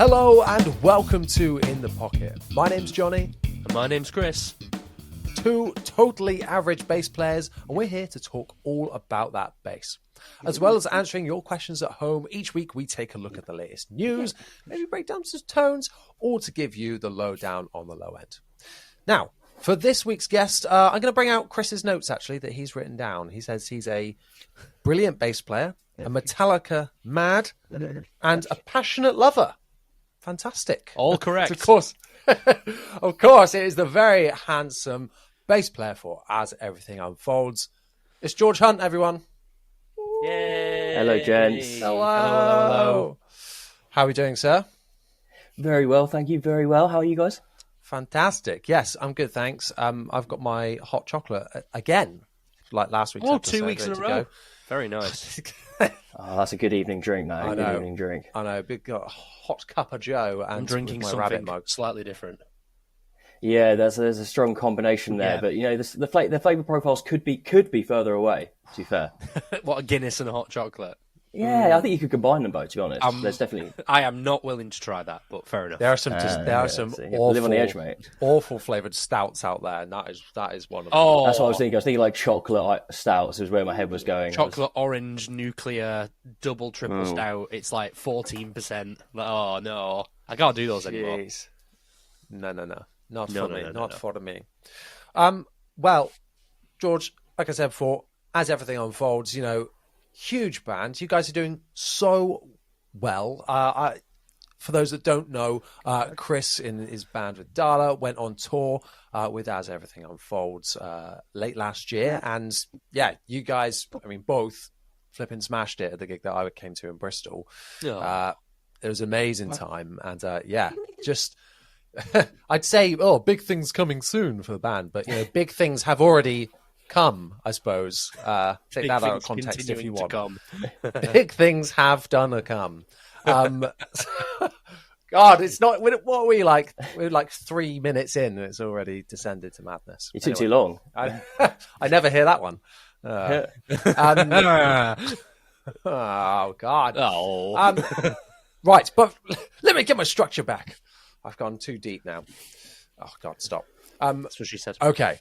Hello and welcome to In the Pocket. My name's Jonny. And my name's Chris. Two totally average bass players, and we're here to talk all about that bass. As well as answering your questions at home, each week we take a look at the latest news, maybe break down some tones, or to give you the lowdown on the low end. Now, for this week's guest, I'm going to bring out Chris's notes, actually, that he's written down. He says he's a brilliant bass player, a Metallica mad, and a passionate lover. Fantastic. All correct. Of course, of course, it is the very handsome bass player for As Everything Unfolds. It's George Hunt, everyone. Yay. Hello, gents. Hello. How are we doing, sir? Very well, thank you. Very well. How are you guys? Fantastic. Yes, I'm good, thanks. I've got my hot chocolate again, like last week's episode. 2 weeks in a row. Go. Very nice. Oh, that's a good evening drink, though. I Good know. evening drink. I know, big hot cup of Joe and I'm drinking my something rabbit mug. slightly different. Yeah, there's a strong combination there, Yeah. but you know the flavour profiles could be further away. To be fair, What, a Guinness and a hot chocolate? yeah, I think you could combine them both. To be honest, there's definitely I am not willing to try that, but fair enough. There are some so you have to live on the edge, mate. awful flavoured stouts out there, and that is one of them. Oh, That's what I was thinking. I was thinking like chocolate stouts is where my head was going. chocolate orange nuclear double triple stout. It's like 14%. Oh no, I can't do those anymore. Jeez. No. Not No, for no, me. no, Not no. for me. Well, George, like I said before, As Everything Unfolds, you know, huge band. You guys are doing so well. For those that don't know, Chris in his band with DARLAH went on tour with As Everything Unfolds late last year. And yeah, you guys, I mean, both flipping smashed it at the gig that I came to in Bristol. Oh. It was an amazing time. And yeah, just... I'd say, big things coming soon for the band, but you know, big things have already come, I suppose. Take Big that out of things context if you continuing want. to come. Big things have done a come. God, it's not. What are we like? We're like 3 minutes in, and it's already descended to madness. You took too long. I never hear that one. Oh God. Oh, Right, but let me get my structure back. I've gone too deep now. Oh, God, stop. that's what she said. Okay.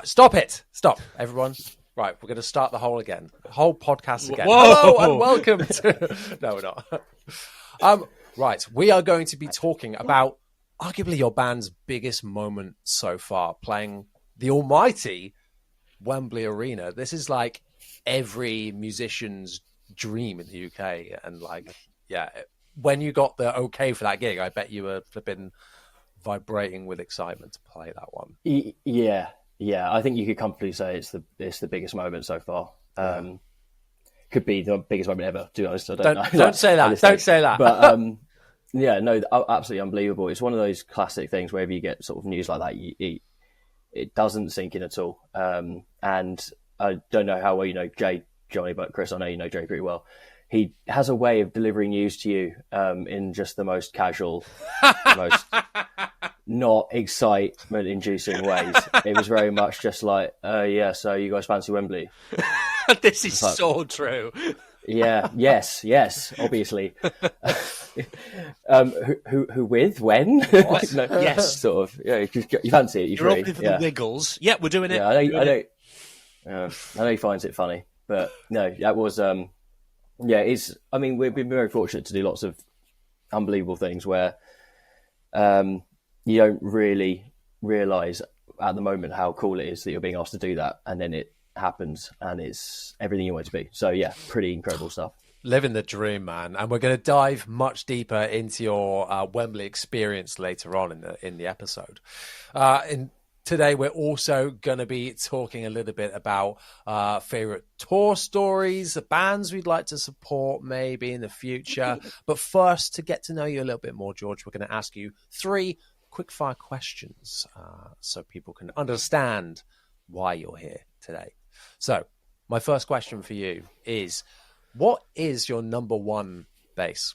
Stop it. Stop, everyone. Right, we're going to start the whole again. The whole podcast again. Whoa! Hello and welcome to... No, we're not. Right, we are going to be talking about arguably your band's biggest moment so far, playing the almighty Wembley Arena. This is like every musician's dream in the UK. And like, yeah... When you got the okay for that gig, I bet you were flipping vibrating with excitement to play that one. Yeah. I think you could comfortably say it's the biggest moment so far. Could be the biggest moment ever. To be honest, I don't know. Don't say that. Don't say that. But yeah, no, absolutely unbelievable. It's one of those classic things. Wherever you get sort of news like that, it doesn't sink in at all. And I don't know how well you know Jonny, but Chris, I know you know Jay pretty well. He has a way of delivering news to you in just the most casual, most not excitement-inducing ways. It was very much just like, yeah, so you guys fancy Wembley? This is so true. Yeah, yes, obviously. Who with? When? What? No, Yes. sort of. Yeah, you fancy it. You're opening for the Wiggles. Yeah, we're doing it. Yeah, I know he finds it funny, but no, that was. Yeah, I mean, we've been very fortunate to do lots of unbelievable things where you don't really realise at the moment how cool it is that you're being asked to do that, and then it happens, and it's everything you want it to be. So yeah, pretty incredible stuff. Living the dream, man. And we're going to dive much deeper into your Wembley experience later on in the episode. Today, we're also going to be talking a little bit about favourite tour stories, the bands we'd like to support maybe in the future. But first, to get to know you a little bit more, George, we're going to ask you 3 quickfire questions so people can understand why you're here today. So, my first question for you is, what is your number one bass?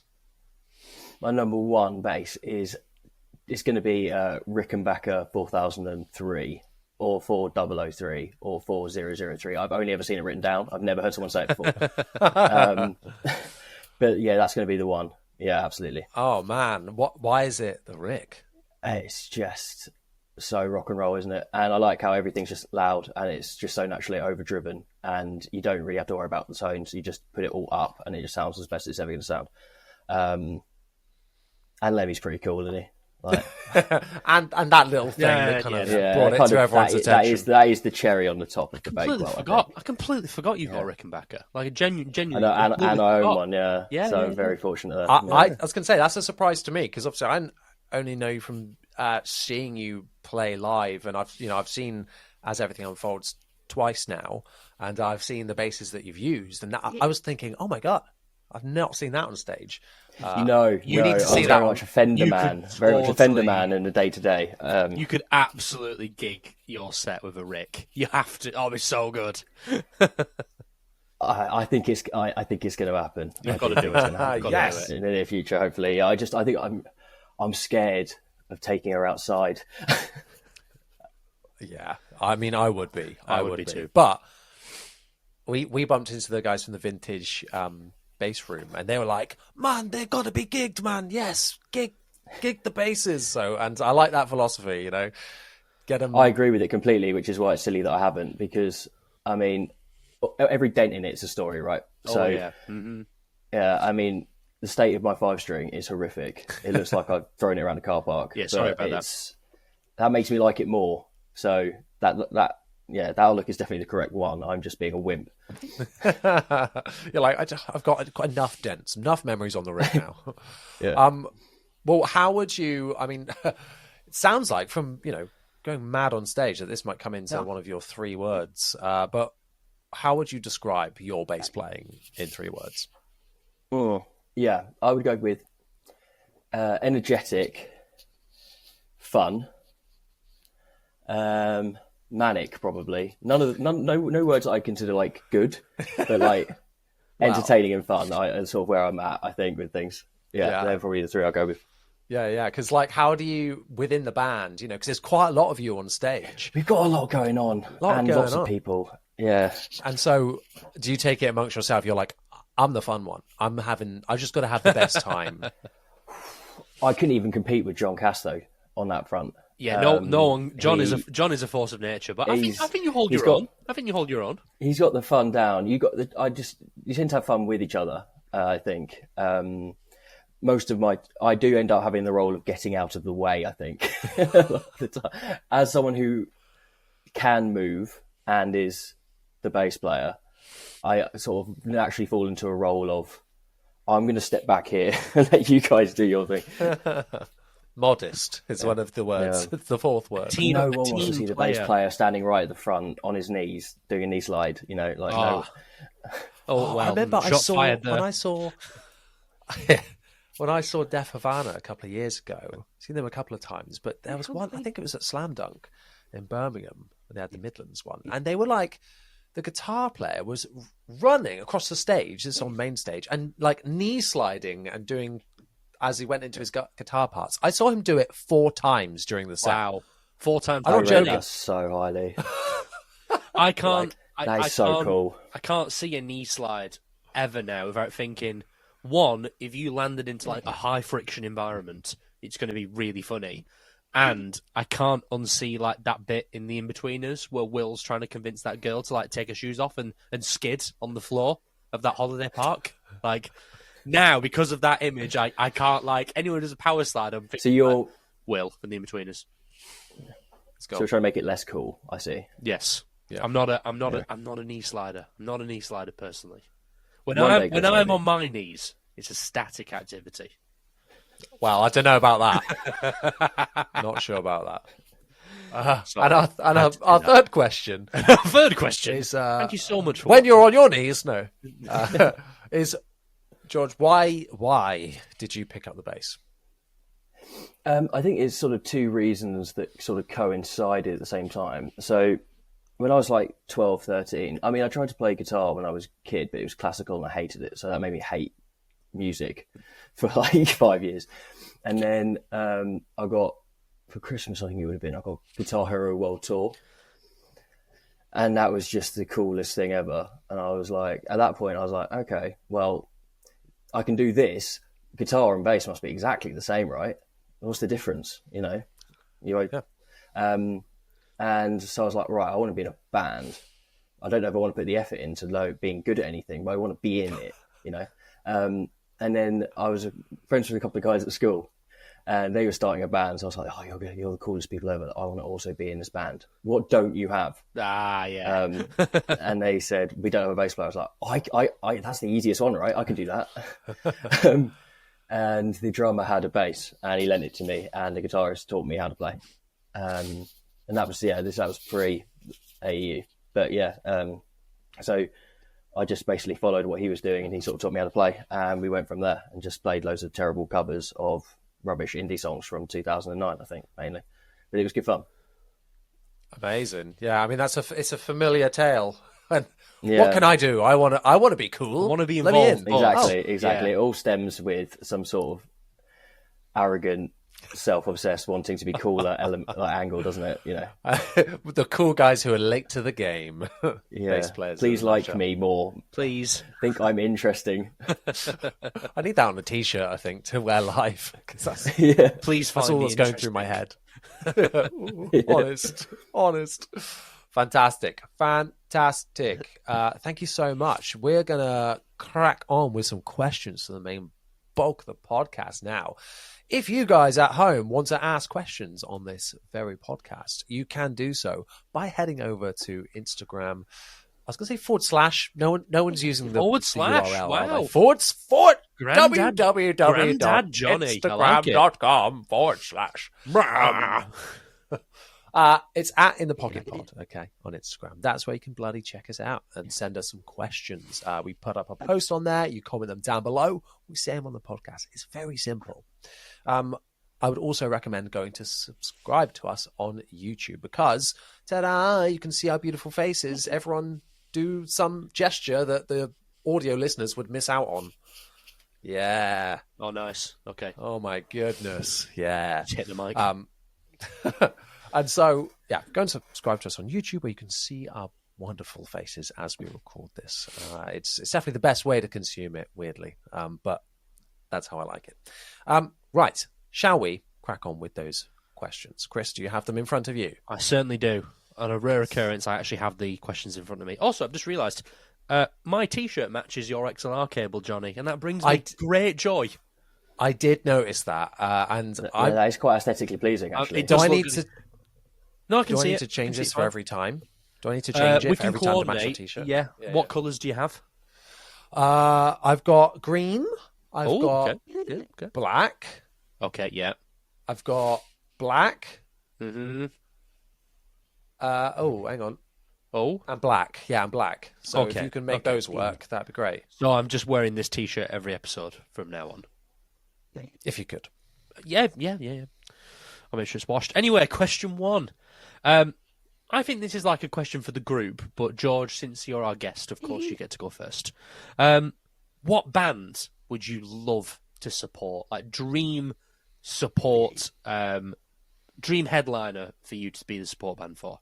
My number one bass is... It's going to be Rickenbacker 4003 or 4003 or 4003. I've only ever seen it written down. I've never heard someone say it before. But yeah, that's going to be the one. Yeah, absolutely. Oh man, why is it the Rick? It's just so rock and roll, isn't it? And I like how everything's just loud and it's just so naturally overdriven, and you don't really have to worry about the tones. You just put it all up, and it just sounds as best it's ever going to sound. And Lemmy's pretty cool, isn't he? Like, and that little thing that kind of brought it to everyone's attention. That is the cherry on the top of the bake. I completely forgot you've got a Rickenbacker. Like a genuinely. And I own one, so I'm very fortunate. I was going to say, that's a surprise to me, because obviously I only know you from seeing you play live, and I've seen As Everything Unfolds twice now, and I've seen the basses that you've used, and I was thinking, oh my god, I've not seen that on stage. You need to see that. Very much a Fender man. Very much a Fender man in the day-to-day. You could absolutely gig your set with a Rick. You have to. Oh, it's so good. I think it's going to happen. You've got to do it. Yes, in the near future, hopefully. I think I'm scared of taking her outside. Yeah, I mean, I would be. I would be too. But we bumped into the guys from the Vintage bass room, and they were like, man, they've got to be gigged, man. Yes, gig the basses. So, and I like that philosophy, get them. I agree with it completely, which is why it's silly that I haven't, because I mean, every dent in it's a story, right? Yeah, I mean, the state of my 5-string is horrific. It looks like I've thrown it around a car park. Yeah, sorry about that. That makes me like it more. So that outlook is definitely the correct one. I'm just being a wimp. You're like, I've got enough dents, enough memories on the rig now. Yeah. Well, how would you? I mean, it sounds like from going mad on stage that this might come into one of your 3 words. But how would you describe your bass playing in 3 words? Oh, yeah, I would go with energetic, fun, manic, probably. No words that I consider like good, but like entertaining and fun. That's sort of where I'm at, I think, with things. Yeah, they're probably the 3 I'll go with. Yeah, because like, how do you within the band? Because there's quite a lot of you on stage. We've got a lot going on, lots of people. Yeah, and so do you take it amongst yourself? You're like, I'm the fun one. I just got to have the best time. I couldn't even compete with John Casto on that front. Yeah, no one. John is a force of nature, but I think you hold your own. I think you hold your own. He's got the fun down. You tend to have fun with each other. I think I do end up having the role of getting out of the way. I think as someone who can move and is the bass player, I sort of naturally fall into a role of I'm going to step back here and let you guys do your thing. Modest is one of the words. It's the 4th word. No one wants to see the bass player standing right at the front on his knees doing a knee slide. No. Oh, well, I remember when I saw Def Havana a couple of years ago. I've seen them a couple of times, but there was one. I think it was at Slam Dunk in Birmingham. They had the Midlands one, and they were like, the guitar player was running across the stage. This is on main stage, and like knee sliding and doing as he went into his guitar parts. I saw him do it 4 times during the set. Wow, 4 times. I'm not joking. That's so highly. I can't. That's so cool. I can't see a knee slide ever now without thinking, one, if you landed into like a high friction environment, it's going to be really funny. And I can't unsee like that bit in the In-Betweeners where Will's trying to convince that girl to like take her shoes off and skid on the floor of that holiday park. Like now, because of that image, I can't like anyone who does a power slide. So you're Will from the In-Betweeners. Let's go. So we're trying to make it less cool. I see. Yes. Yeah. I'm not a knee slider. I'm not a knee slider personally. When I'm on my knees, it's a static activity. Well, I don't know about that. Not sure about that. And our third question. Third question is thank you so much. When you're on your knees, is George? Why did you pick up the bass? I think it's sort of 2 reasons that sort of coincided at the same time. So when I was like 12, 13, I mean, I tried to play guitar when I was a kid, but it was classical and I hated it. So that made me hate music for like 5 years. And then I got, for Christmas, I think it would have been, I got Guitar Hero World Tour. And that was just the coolest thing ever. And I was like, at that point, I was like, okay, well, I can do this, guitar and bass must be exactly the same, right? What's the difference? You know, Yeah. And so I was like, right, I want to be in a band. I don't know if I want to put the effort into being good at anything, but I want to be in it, you know. And then I was friends with a couple of guys at school, and they were starting a band. So I was like, oh, you're the coolest people ever. I want to also be in this band. What don't you have? Yeah. And they said, we don't have a bass player. I was like, I that's the easiest one, right? I can do that. And the drummer had a bass, and he lent it to me, and the guitarist taught me how to play. And that was pre-AEU. But yeah, so I just basically followed what he was doing, and he sort of taught me how to play, and we went from there and just played loads of terrible covers of rubbish indie songs from 2009, I think, mainly. But it was good fun. Amazing. Yeah, I mean, it's a familiar tale. And Yeah. what can I do? I want to be cool. I wanna be Let me involved. in. Exactly. yeah. It all stems with some sort of arrogant, self-obsessed, wanting to be cooler angle, doesn't it? You know. The cool guys who are late to the game. Yeah. Bass players. Please like me more. Please. Think I'm interesting. I need that on a t-shirt, I think, to wear live. 'Cause that's Yeah. Please find all me that's going through my head. Honest. Fantastic. Thank you so much. We're going to crack on with some questions to the main bulk of the podcast now. If you guys at home want to ask questions on this very podcast, you can do so by heading over to Instagram. I was going to say /. No one's using the / the URL. wow. Are they? Forward Grandad- Grandad Johnny. I like it. Instagram.com / it's at In the Pocket Pod, okay, on Instagram. That's where you can bloody check us out and send us some questions. We put up a post on there. You comment them down below. We say them on the podcast. It's very simple. I would also recommend going to subscribe to us on YouTube because, ta-da, you can see our beautiful faces. Everyone do some gesture that the audio listeners would miss out on. Yeah. Oh, nice. Okay. Oh, my goodness. Yeah. Just hit the mic. And so, yeah, go and subscribe to us on YouTube where you can see our wonderful faces as we record this. It's definitely the best way to consume it, weirdly, but that's how I like it. Right, shall we crack on with those questions? Chris, do you have them in front of you? I certainly do. On a rare occurrence, I actually have the questions in front of me. Also, I've just realised my T-shirt matches your XLR cable, Johnny, and that brings me great joy. I did notice that, and that is quite aesthetically pleasing, actually. do I need to? No, I can do I see need it. to change this for fine. every time? Do I need to change it we for can every time to match your coordinate. T-shirt? Yeah. What colours do you have? I've got green. I've got okay. black. Okay, yeah. I've got black. Mm-hmm. Hang on. Oh, And black. Yeah, and black. So if Okay. you can make those work, that'd be great. so I'm just wearing this T-shirt every episode from now on. If you could. Yeah. I'll make sure it's washed. Anyway, question 1. I think this is like a question for the group, but George, since you're our guest, of course you get to go first. What band would you love to support? Like dream support, dream headliner for you to be the support band for?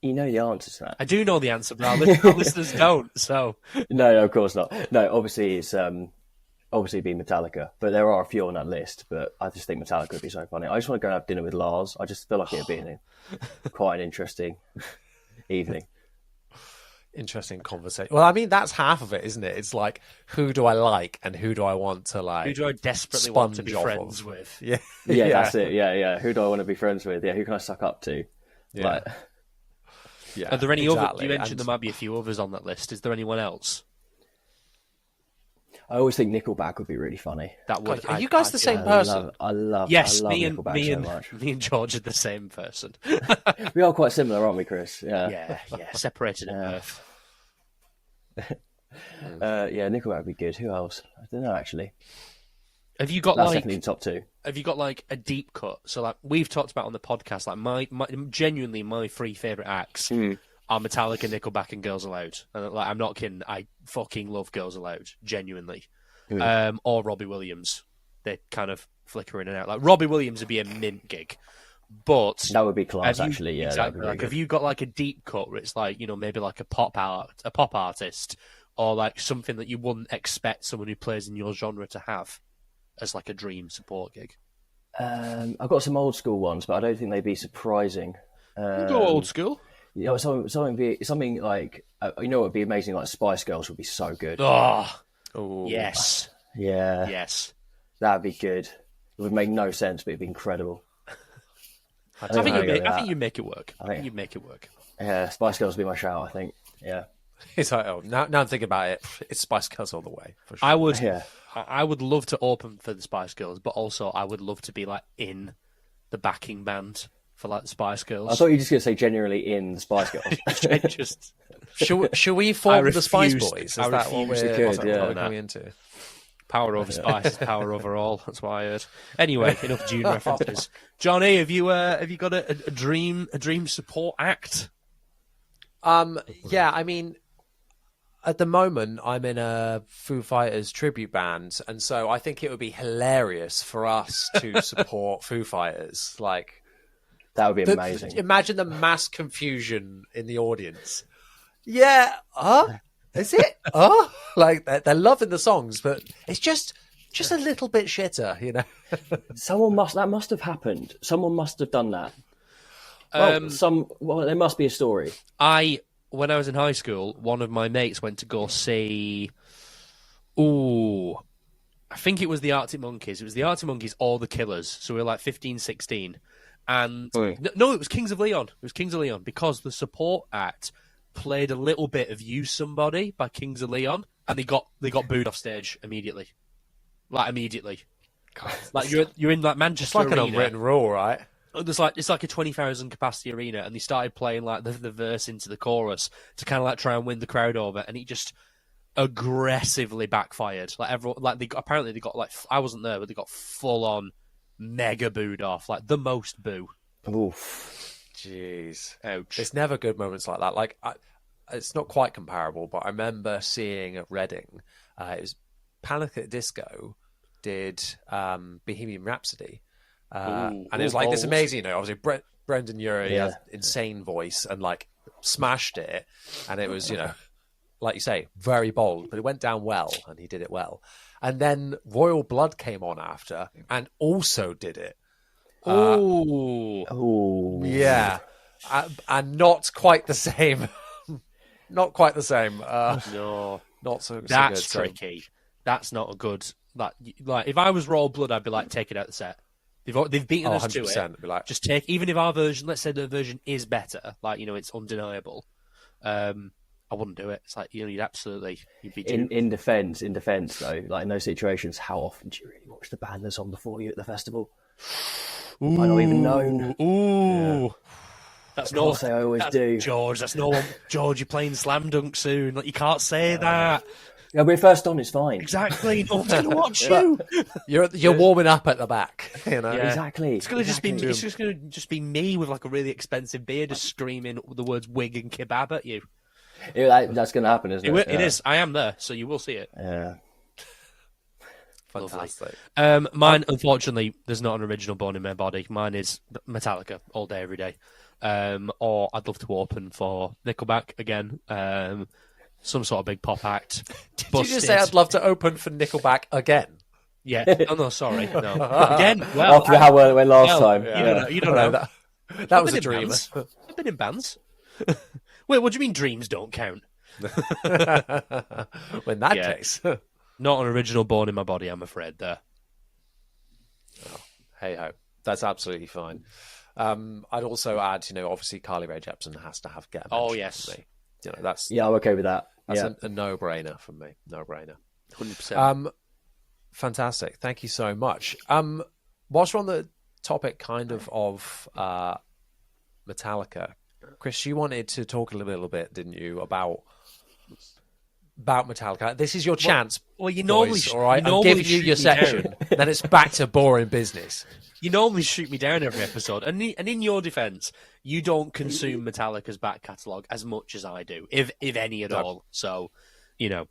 You know the answer to that. I do know the answer, but our listeners don't. So No, of course not. No, obviously it's obviously be Metallica, but there are a few on that list. But I just think Metallica would be so funny. I just want to go and have dinner with Lars. I just feel like it'd be quite an interesting evening. Interesting conversation. Well, I mean, that's half of it, isn't it? It's like, who do I like and who do I want to like? who do I desperately want to be sponge off friends of? with? Yeah. Yeah, that's it. Yeah. Who do I want to be friends with? Yeah, who can I suck up to? Yeah. Like, Yeah, Are there any other? exactly. You mentioned And there might be a few others on that list. Is there anyone else I always think Nickelback would be really funny. that would? God, are you guys the same person? I love Yes, I love me and Nickelback so much. me and George are the same person. We are quite similar, aren't we, Chris? Yeah, separated at birth. Yeah, Nickelback would be good. Who else? I don't know, actually. Have you got That's like? definitely the top 2. Have you got like a deep cut? So like we've talked about on the podcast, like my genuinely my 3 favorite acts are Metallica, Nickelback, and Girls Aloud. And like I'm not kidding, I fucking love Girls Aloud, genuinely. Or Robbie Williams. They kind of flicker in and out. Like Robbie Williams would be a mint gig, but That would be class, have you- actually. Yeah, exactly. that'd Like, be have you got like a deep cut where it's like maybe like a pop artist or like something that you wouldn't expect someone who plays in your genre to have as like a dream support gig? I've got some old school ones, but I don't think they'd be surprising. We'll go old school. You know, something like you know what would be amazing? Like Spice Girls would be so good. Oh, yes, Yeah, yes. that'd be good. It would make no sense, but it'd be incredible. I think you'd make it work. I think you'd make it work. Yeah, Spice Girls would be my shout, I think. Yeah. It's like, now I'm thinking about it. It's Spice Girls all the way. For sure. I would love to open for the Spice Girls, but also I would love to be like in the backing band for like the Spice Girls. I thought you were just going to say generally in the Spice Girls. Should we form the Spice Boys? Is that what we're going into? Power over Spice is power over all. That's what I heard. Anyway, enough Dune references. Johnny, have you got a dream support act? Yeah, I mean, at the moment, I'm in a Foo Fighters tribute band, and so I think it would be hilarious for us to support Foo Fighters. Like, that would be amazing. Imagine the mass confusion in the audience. Yeah, is it? Like they're loving the songs, but it's just a little bit shitter, you know. That must have happened. Someone must have done that. There must be a story. When I was in high school, one of my mates went to go see. I think it was the Arctic Monkeys. It was the Arctic Monkeys or the Killers. So we were like 15, 16. And no, it was Kings of Leon. It was Kings of Leon because the support act played a little bit of "Use Somebody" by Kings of Leon, and they got booed off stage immediately. Like immediately. God, like you're in like Manchester. It's like arena. an unwritten rule, right? It's like a 20,000 capacity arena, and they started playing like the verse into the chorus to kind of like try and win the crowd over, and it just aggressively backfired. Like everyone, like apparently they got like I wasn't there, but they got full on mega booed off, like the most boo. Oof. Jeez. Ouch. It's never good moments like that. Like, it's not quite comparable, but I remember seeing at Reading, it was Panic at the Disco did Bohemian Rhapsody. And it was like this amazing, you know, obviously Brendan Urie has insane voice and like smashed it. And it was, you know, like you say, very bold, but it went down well and he did it well. And then Royal Blood came on after and also did it. Yeah. And not quite the same. Not quite the same. No. Not so That's so good, tricky. That's not a good... Like if I was Royal Blood, I'd be like, take it out the set. They've beaten us to it. Be like... Just take... Even if our version, let's say the version is better, like, you know, it's undeniable, I wouldn't do it. It's like, you know, you'd be in defence though, like in those situations, how often do you really watch the band that's on before you at the festival? Might not even known. Ooh. Yeah. That's not. I always do. George, that's no one. George, you're playing Slam Dunk soon. Like, you can't say that. Yeah, we're first on. It's fine. Exactly. No one's going to watch you. You're warming up at the back. You know. Yeah. Exactly. It's going to just be me with like a really expensive beer, just screaming the words "wig" and kebab at you. That's going to happen, isn't it? It is. I am there, so you will see it. Yeah. Fantastic. Mine, unfortunately, there's not an original Born in My Body. Mine is Metallica all day, every day. Or I'd love to open for Nickelback again. Some sort of big pop act. Did you just say I'd love to open for Nickelback again? Yeah. Oh, no, sorry. No. Again, well... After how well it went last time. You don't know. That was a dream. I've been in bands. Wait, what do you mean dreams don't count? Well, in that case... Not an original Born in My Body, I'm afraid, there. Oh, hey-ho. That's absolutely fine. I'd also add, you know, obviously Carly Rae Jepsen has to have Get a Mention. Oh, yes. For me. You know, that's... Yeah, I'm okay with that. That's a no-brainer for me. No-brainer. 100%. Fantastic. Thank you so much. Whilst we're on the topic kind of Metallica, Chris, you wanted to talk a little bit, didn't you, about Metallica. This is your chance. Well, you normally, boys, all right? I'm giving you your section. Then it's back to boring business. You normally shoot me down every episode, and in your defence, you don't consume Metallica's back catalogue as much as I do, if any at all. So, you know,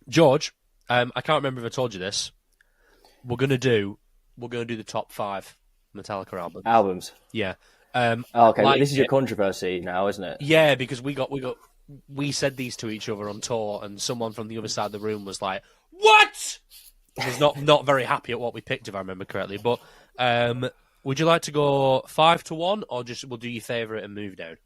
George, I can't remember if I told you this. We're gonna do the top 5 Metallica albums. Albums. Yeah. Okay, this is your controversy now, isn't it? Yeah, because we got we said these to each other on tour, and someone from the other side of the room was like, "What?" He was not very happy at what we picked, if I remember correctly. But would you like to go 5-1, or just we'll do your favourite and move down?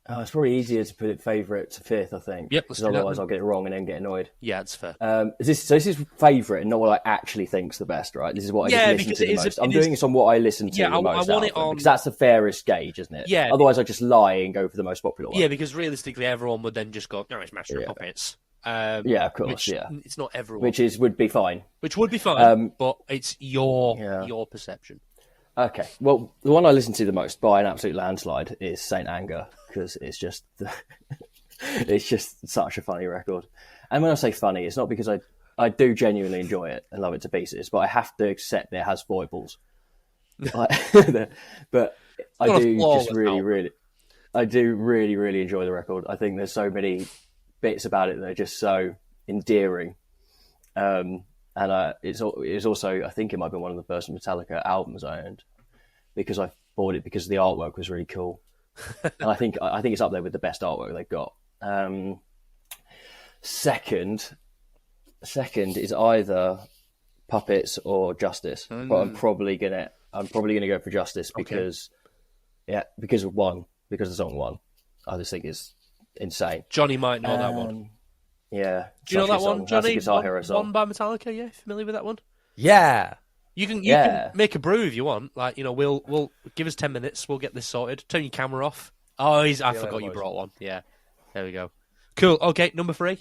It's probably easier to put it favourite to fifth, I think. Yep, because otherwise I'll get it wrong and then get annoyed. Yeah, it's fair. This is favourite and not what I actually think's the best, right? This is what I just listen to the most. I'm doing this on what I listen to the most. I want it on because that's the fairest gauge, isn't it? Yeah. Otherwise, I just lie and go for the most popular one. Yeah, because realistically, everyone would then just go, "No, it's Master of Puppets." Yeah, of course. It's not everyone, which would be fine. Which would be fine, but it's your perception. Okay, well, the one I listen to the most by an absolute landslide is Saint Anger, because it's just such a funny record. And when I say funny, it's not because I do genuinely enjoy it and love it to pieces, but I have to accept it has foibles. But I do just really enjoy the record. I think there's so many bits about it that are just so endearing. And it's also, I think it might be one of the first Metallica albums I owned, because I bought it because the artwork was really cool. And I think it's up there with the best artwork they've got. Second is either Puppets or Justice, but I'm probably gonna go for Justice because because the song One, I just think is insane. Johnny might know that one. Yeah. Do you know that one, Johnny? Guitar Hero song. One by Metallica, yeah? Familiar with that one? Yeah. You can make a brew if you want. Like, we'll give us 10 minutes, we'll get this sorted. Turn your camera off. Oh, I forgot you brought one. Yeah. There we go. Cool. Okay, number 3.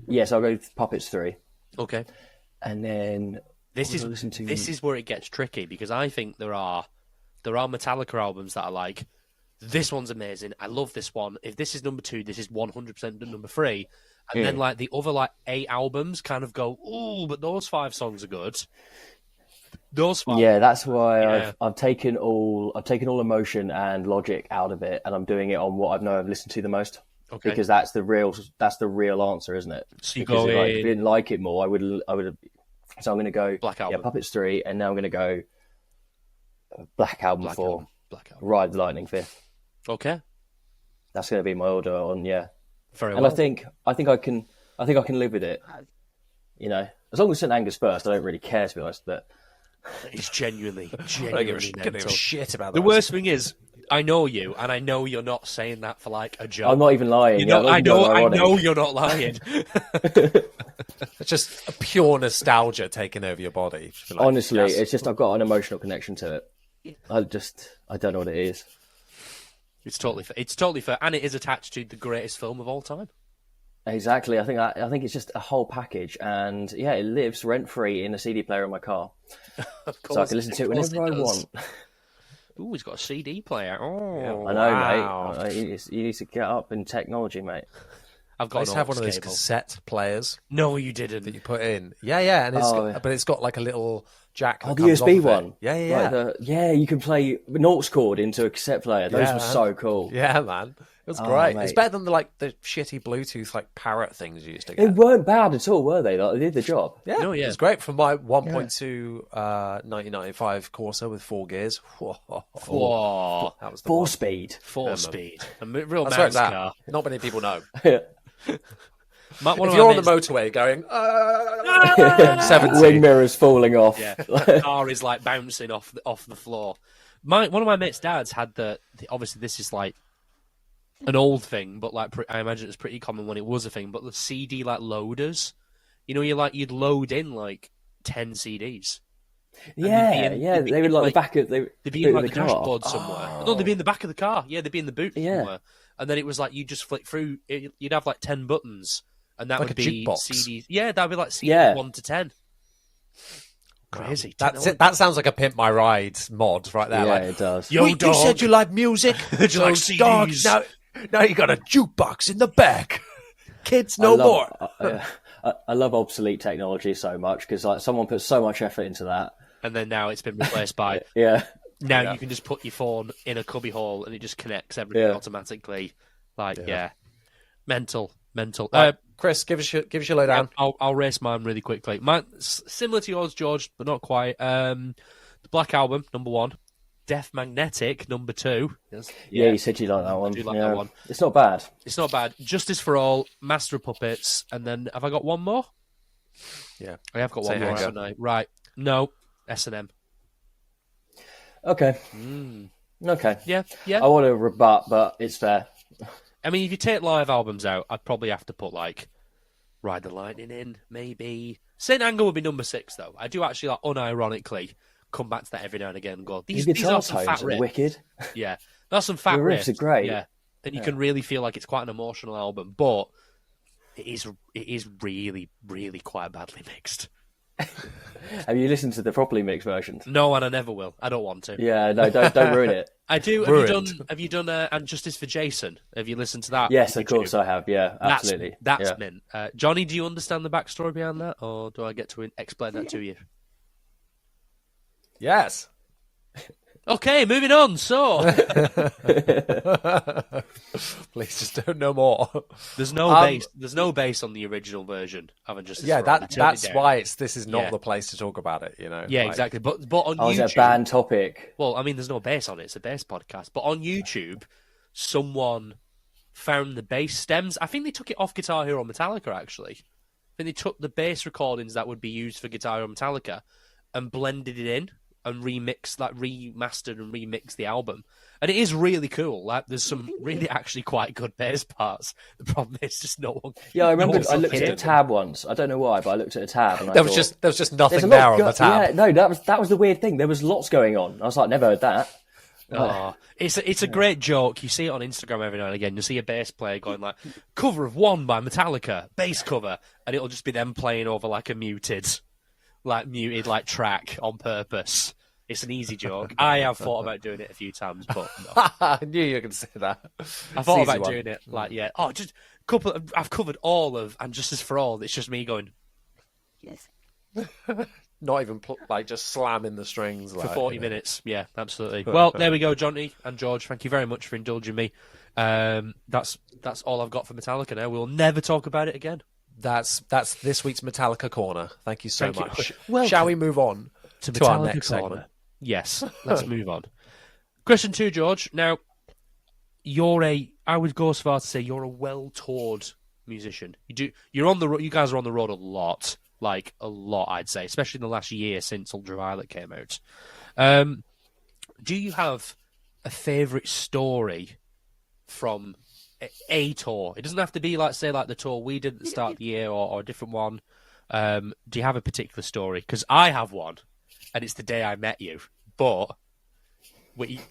Yes, I'll go with Puppets 3. Okay. And then this is where it gets tricky, because I think there are Metallica albums that are like, this one's amazing, I love this one. If this is number 2, this is 100% number 3. And then like the other 8 albums kind of go, ooh, but those 5 songs are good. Those 5. Yeah, that's why I've taken all emotion and logic out of it, and I'm doing it on what I've listened to the most. Okay. Because that's the real answer, isn't it? So you because go if I didn't like it more, I would have. So I'm going to go Black Album. Yeah, Puppets 3, and now I'm going to go Black Album 4, Black Album. Ride the Lightning 5th. Okay. That's going to be my order on Very well. And I think I can live with it. As long as St. Anger's first, I don't really care, to be honest. But it's genuinely I don't give a shit about that. The worst thing is, I know you, and I know you're not saying that for like a joke. I'm not even lying. I know you're not lying. It's just a pure nostalgia taking over your body. Like, honestly, it's just I've got an emotional connection to it. I don't know what it is. It's totally fair, and it is attached to the greatest film of all time. Exactly. I think it's just a whole package, and it lives rent free in a CD player in my car, so I can listen to it whenever I want. Ooh, he's got a CD player. Oh, I know, mate. You need to get up in technology, mate. I used to have one of those cassette players. No, you didn't. That you put in. Yeah, and but it's got like a little jack. The USB one. Yeah. You can play Norks chord into a cassette player. Those were so cool. Yeah, man. It was great. It's better than the shitty Bluetooth parrot things you used to get. They weren't bad at all, were they? They did the job. Yeah, it was great. From my 1.2 1995 Corsa with 4 gears. Whoa. That was the 4-speed. 4-speed. A real man's man's car. Not many people know. If you're on the motorway going 70, wing mirrors falling off, the car is like bouncing off the floor. One of my mates' dads had obviously this is like an old thing, but I imagine it's pretty common when it was a thing. But the CD loaders, you'd load in 10 CDs. Yeah. They were like the back of they'd be in the dashboard somewhere. No, they'd be in the back of the car. Yeah, they'd be in the boot somewhere. And then it was you just flick through. You'd have 10 buttons, and that would be CDs. Yeah, that'd be CD 1 to 10. Crazy. That sounds like a Pimp My Ride mod right there. Yeah, it does. Yo, dog, you said you like music. Do you like CDs? Dog, now you got a jukebox in the back. Kids, no more. I love obsolete technology so much because someone put so much effort into that, and then now it's been replaced by Now you can just put your phone in a cubby hole and it just connects everything automatically. Mental. Chris, give us your lowdown. I'll race mine really quickly. Mine similar to yours, George, but not quite. The Black Album, number 1. Death Magnetic, number 2. Yes. Yeah, you said you like that one. I do like that one. It's not bad. It's not bad. Justice for All, Master of Puppets, and then have I got one more? Yeah. I have got one more, haven't I? Right. No, S&M. Okay. Okay. Yeah. I want to rebut, but it's fair. I mean, if you take live albums out, I'd probably have to put, like, Ride the Lightning in, maybe. Saint Anger would be number 6, though. I do actually, like, unironically come back to that every now and again and go, these are some fat riffs. Wicked. Yeah. That's some fat riffs. Riffs are great. Yeah. And you can really feel like it's quite an emotional album, but it is really, really quite badly mixed. Have you listened to the properly mixed versions? No, and I never will. I don't want to. Yeah, no, don't ruin it. I do. Have you done And Justice for Jason? Have you listened to that? Yes, of course I have. Yeah, absolutely. That's mint. Johnny, do you understand the backstory behind that, or do I get to explain that to you? Yes. Okay, moving on. So, please just don't know more. There's no bass. There's no bass on the original version of Justice. Yeah, for All. that's why this is not the place to talk about it. You know. Yeah, exactly. But on YouTube, it's a banned topic. Well, I mean, there's no bass on it. It's a bass podcast. But on YouTube, someone found the bass stems. I think they took it off Guitar Hero Metallica. Actually, I think they took the bass recordings that would be used for Guitar Hero Metallica and blended it in. And remastered and remixed the album, and it is really cool. Like, there's some really actually quite good bass parts. The problem is just no one. Yeah, I remember I looked at a tab once. I don't know why, but I looked at a tab and there was just nothing there on the tab. Yeah, no, that was the weird thing. There was lots going on. I was like, never heard that. Oh, it's a great joke. You see it on Instagram every now and again. You see a bass player going like, "Cover of One by Metallica, bass cover," and it'll just be them playing over like a muted track on purpose. It's an easy joke. I have thought about doing it a few times, but no. I knew you were going to say that. I thought about doing it, just a couple. I've covered all of And Justice for All. It's just me going, yes. Not even just slamming the strings for 40 minutes. Yeah, absolutely. Well, there we go, Johnny and George. Thank you very much for indulging me. That's all I've got for Metallica now. We'll never talk about it again. That's this week's Metallica Corner. Thank you so much. Well, shall we move on to our next Corner. segment? Yes, let's move on. Question 2, George. Now, I would go as far to say you're a well-toured musician. You guys are on the road a lot, I'd say, especially in the last year since Ultraviolet came out. Do you have a favourite story from a tour? It doesn't have to be the tour we did at the start of the year or a different one. Do you have a particular story? Because I have one. And it's the day I met you, but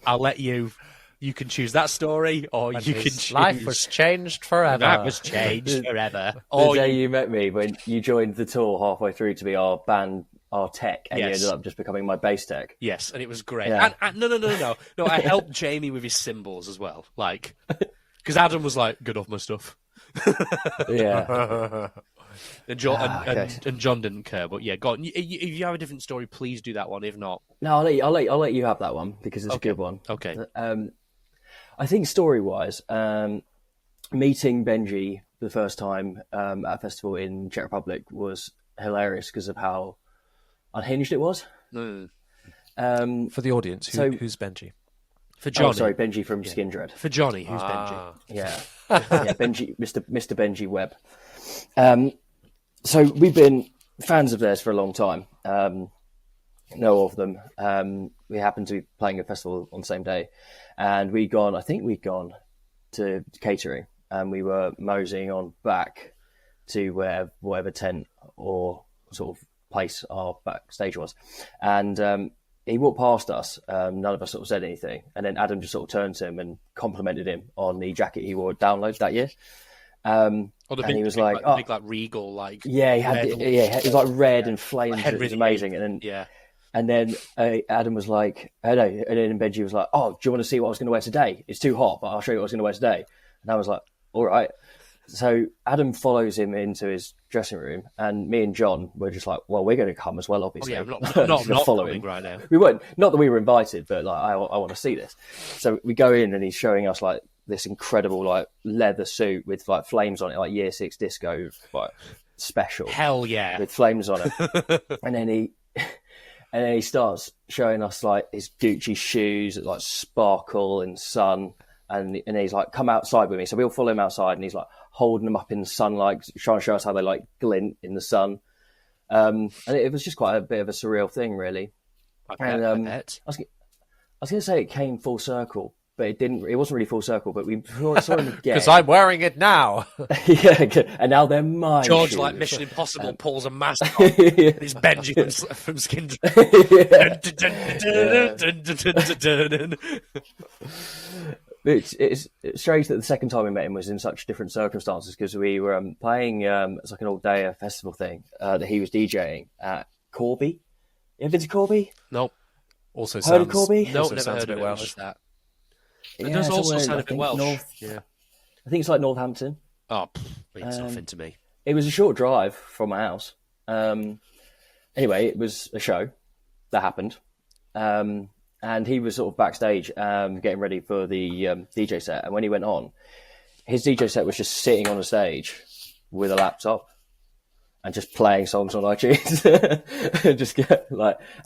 I'll let you. You can choose that story, or you can choose. Life was changed forever. That was changed forever. The day you met me, when you joined the tour halfway through to be our band, our tech, and you ended up just becoming my bass tech. Yes, and it was great. Yeah. And no. I helped Jamie with his cymbals as well, because Adam was like, "Get off my stuff." Yeah. And John didn't care, but yeah, go on. If you have a different story, please do that one. If not, no, I'll let you have that one because it's a good one. Okay. I think story-wise, meeting Benji for the first time at a festival in Czech Republic was hilarious because of how unhinged it was. Mm. For the audience, who's Benji? For Johnny. Oh, sorry, Benji from Skindred. For Johnny, who's Benji? Yeah, Benji, Mr. Benji Webb. So we've been fans of theirs for a long time. Know of them. We happened to be playing a festival on the same day, and we'd gone to catering, and we were moseying on back to whatever tent or sort of place our backstage was, and he walked past us. None of us sort of said anything, and then Adam just sort of turned to him and complimented him on the jacket he wore at Download that year. And he was like, big regal, yeah, he had, it was like red and flames. It was amazing. And then Adam was like, and then Benji was like, "Oh, do you want to see what I was going to wear today? It's too hot, but I'll show you what I was going to wear today." And I was like, "All right." So Adam follows him into his dressing room, and me and John were just like, "Well, we're going to come as well, obviously." Oh, yeah, I'm not following right now. We weren't, not that we were invited, but I want to see this. So we go in, and he's showing us this incredible leather suit with flames on it, Year 6 disco special. Hell yeah, with flames on it. And then And then he starts showing us like his Gucci shoes that like sparkle in the sun. And he's like, come outside with me. So we all follow him outside, and he's like holding them up in the sunlight, trying to show us how they like glint in the sun. And it was just quite a bit of a surreal thing, really. I I bet. was going to say it came full circle, but it didn't. It wasn't really full circle, but we saw him again. Because I'm wearing it now. Yeah, and now they're mine. George, shoes. like Mission Impossible, pulls a mask off. And it's Benji from Skin. It's strange that the second time we met him was in such different circumstances, because we were playing it's like an all-day festival thing that he was DJing at Corby. You ever been to Corby? Nope. Also Heard of sounds, Corby? No, also never sounds heard a of bit it. Welsh. What's that? It Yeah, does also somewhere, sound I a bit think, Welsh. Yeah. I think it's like Northampton. Oh, means nothing to me. It was a short drive from my house. Anyway, it was a show that happened. And he was sort of backstage getting ready for the DJ set. And when he went on, his DJ set was just sitting on a stage with a laptop and just playing songs on iTunes. And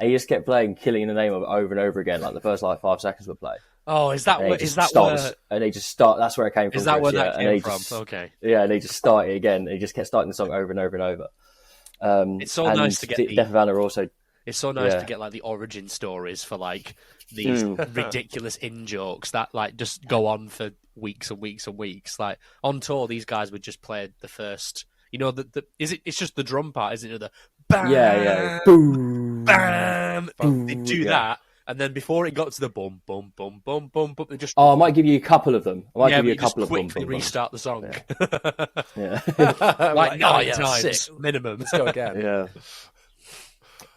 he just kept playing Killing in the Name of it over and over again. Like the first 5 seconds would play. Oh, is that And where? he Is just that where? starts- And he just start. That's where it came from. Is that Chris, where yeah. that And came he from? just- Okay. Yeah, and he just started again. He just kept starting the song over and over and over. It's so nice to get the- Death Van are also. It's so nice Yeah. to get like the origin stories for like these ridiculous in jokes that like just go on for weeks and weeks and weeks. Like on tour, these guys would just play the first. You know, it's just the drum part, isn't it? The bam, Yeah. Boom. bam. Boom. They do that, and then before it got to the boom, boom, boom, boom, boom, boom, they just Oh, I might give you a couple of them. I might give you a just couple of them. quickly restart the song. Yeah. like 9 times times minimum. Let's go again. Yeah.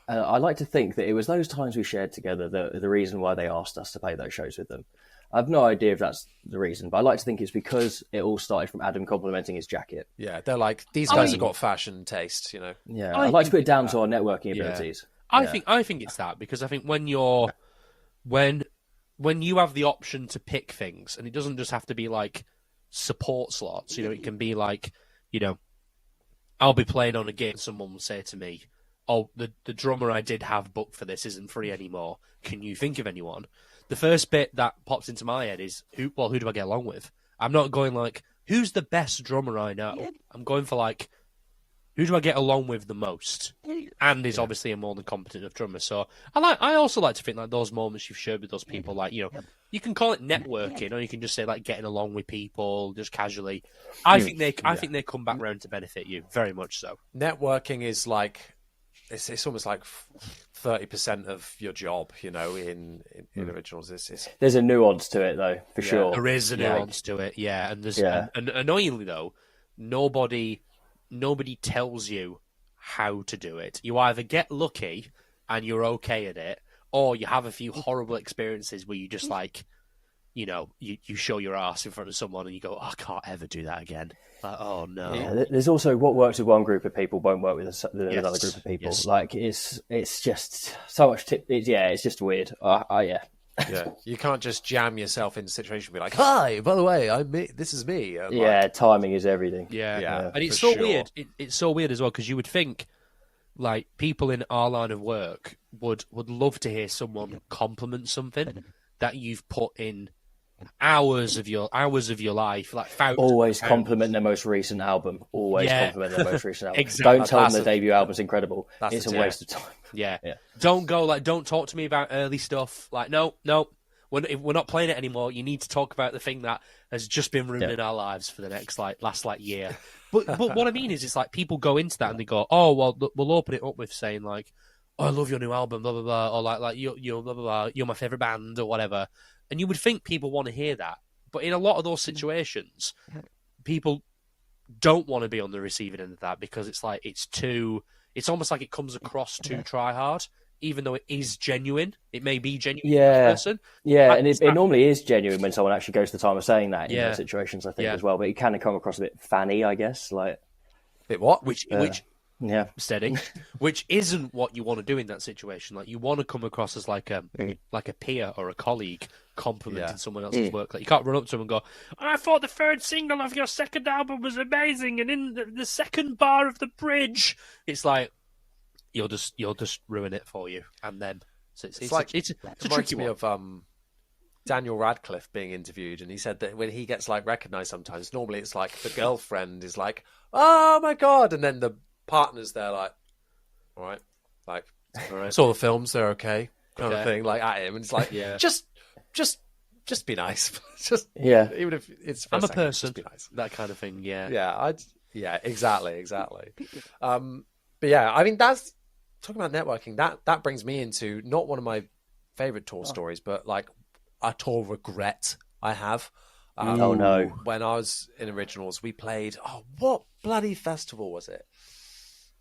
I like to think that it was those times we shared together the reason why they asked us to play those shows with them. I have no idea if that's the reason, but I like to think it's because it all started from Adam complimenting his jacket. Yeah, they're like, these guys have got fashion taste, you know. Yeah, I I like to think put it down to our networking abilities. I think it's that, because I think when you have the option to pick things, and it doesn't just have to be like support slots, you know, it can be like, you know, I'll be playing on a gig and someone will say to me, oh, the drummer I did have booked for this isn't free anymore. Can you think of anyone? The first bit that pops into my head is, who do I get along with? I'm not going like, who's the best drummer I know? I'm going for like, who do I get along with the most? And is obviously a more than competent enough drummer. So I also like to think like those moments you've shared with those people, like, you know, you can call it networking, or you can just say like getting along with people just casually. I think they come back round to benefit you very much so. Networking is like, it's almost like 30% of your job, you know, in originals. There's a nuance to it, though, for sure. There is a nuance to it, yeah. And there's and annoyingly though, nobody tells you how to do it. You either get lucky and you're okay at it, or you have a few horrible experiences where you just like, you know, you show your ass in front of someone and you go, oh, I can't ever do that again. Like, oh no. Yeah, there's also what works with one group of people won't work with another group of people. Yes. Like it's just so much. It's just weird. Yeah. Yeah, you can't just jam yourself in a situation and be like, "Hi, by the way, this is me." Yeah, timing is everything. Yeah. And it's for so sure. weird. It's so weird as well, because you would think, like, people in our line of work would love to hear someone compliment something that you've put in hours of your life, like thousands. Always compliment their most recent album. Always compliment their most recent album. Exactly. Don't tell them their debut album's incredible. It's a waste of time. Yeah. Yeah. Don't talk to me about early stuff. Like, no. If we're not playing it anymore, you need to talk about the thing that has just been ruining our lives for the next last year. But what I mean is, it's like people go into that and they go, oh well, we'll open it up with saying like, oh, I love your new album, blah blah blah, or like you're blah blah blah, you're my favorite band or whatever. And you would think people want to hear that, but in a lot of those situations, people don't want to be on the receiving end of that, because it's like it's almost like it comes across too try hard. Even though it is genuine, it may be genuine to the person. Yeah, and it normally is genuine when someone actually goes to the time of saying that in those situations, I think, Yeah. as well. But it can come across a bit fanny, I guess. Like, Bit what? Which steady, which isn't what you want to do in that situation. Like, you want to come across as like a peer or a colleague complimenting someone else's work. Like, you can't run up to them and go, I thought the third single of your second album was amazing, and in the second bar of the bridge, it's like, you'll just ruin it for you, and then it's a reminds tricky me one. of Daniel Radcliffe being interviewed, and he said that when he gets like recognised, sometimes normally it's like the girlfriend is like, "Oh my god," and then the partner's there like, "All right, like saw the films, they're okay," kind of thing, like at him, and it's like, just be nice, just even if it's I'm a second, person, just be nice. that kind of thing, exactly. But yeah, I mean, that's talking about networking. That brings me into not one of my favorite tour stories, but like a tour regret I have. Oh no! When I was in Originals, we played. Oh, what bloody festival was it?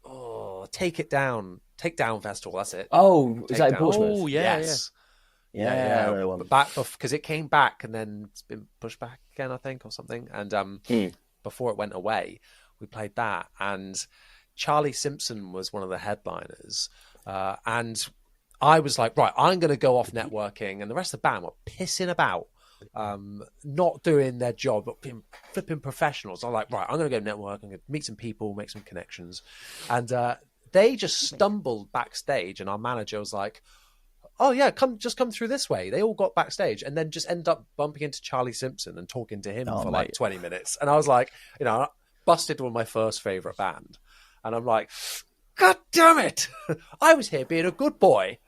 Oh, Take Down Festival. That's it. Oh, is that in Portsmouth? Oh, yes. Yeah. I know one. Back because it came back and then it's been pushed back again, I think, or something. And before it went away, we played that, and Charlie Simpson was one of the headliners, and I was like, right, I'm going to go off networking, and the rest of the band were pissing about, not doing their job, but being flipping professionals. I'm like, right, I'm going to go network, I'm going to meet some people, make some connections, and they just stumbled backstage, and our manager was like, "Oh yeah, come through this way." They all got backstage, and then just end up bumping into Charlie Simpson and talking to him for like 20 minutes, and I was like, busted with my first favorite band, and I'm like, God damn it! I was here being a good boy.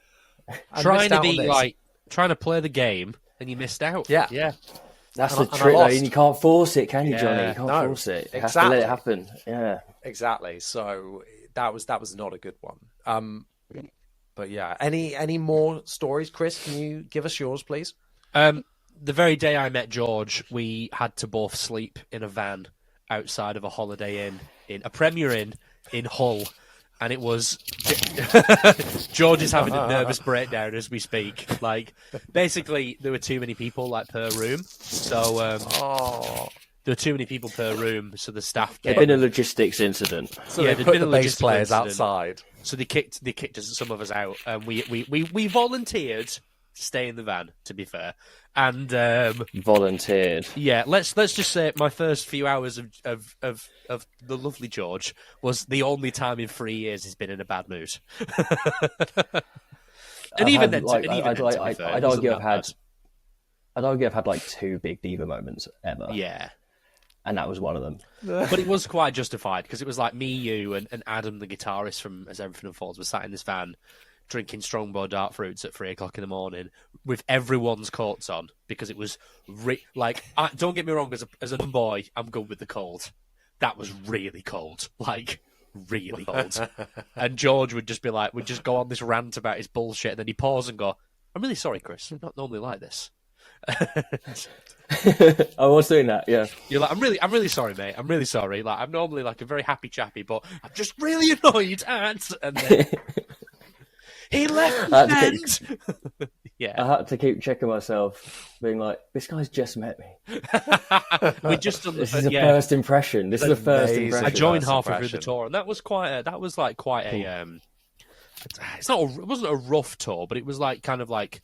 Trying to play the game, and you missed out. Yeah. That's the trick, though. You can't force it, can you, Johnny? You can't force it. You have to let it happen. Yeah, exactly. So that was not a good one. But yeah, any more stories, Chris? Can you give us yours, please? The very day I met George, we had to both sleep in a van outside of a Holiday Inn, in a Premier Inn in Hull. And it was George is having a nervous breakdown as we speak. Like, basically, there were too many people like per room, so there were too many people per room. So the staff there'd been a logistics incident. So they put the bass players outside. So they kicked some of us out, and we volunteered to stay in the van. To be fair, and volunteered. Yeah, let's just say my first few hours of the lovely George was the only time in 3 years he's been in a bad mood. I'd argue I've had like 2 big diva moments ever. Yeah. And that was one of them. But it was quite justified, because it was like me, you, and Adam, the guitarist from As Everything Unfolds, were sat in this van drinking Strongbow Dark Fruits at 3 o'clock in the morning with everyone's coats on, because it was don't get me wrong, as a boy, I'm good with the cold. That was really cold, like really cold. And George would just go on this rant about his bullshit, and then he'd pause and go, "I'm really sorry, Chris. I'm not normally like this." I was doing that, yeah. You're like, I'm really sorry, mate. I'm really sorry. Like, I'm normally like a very happy chappy, but I'm just really annoyed at. And then he left the band. Yeah, I had to keep checking myself, being like, "This guy's just met me." We just done this is a first impression. This is the first impression. I joined halfway through the tour, and that was quite a. It wasn't a rough tour, but it was like kind of like,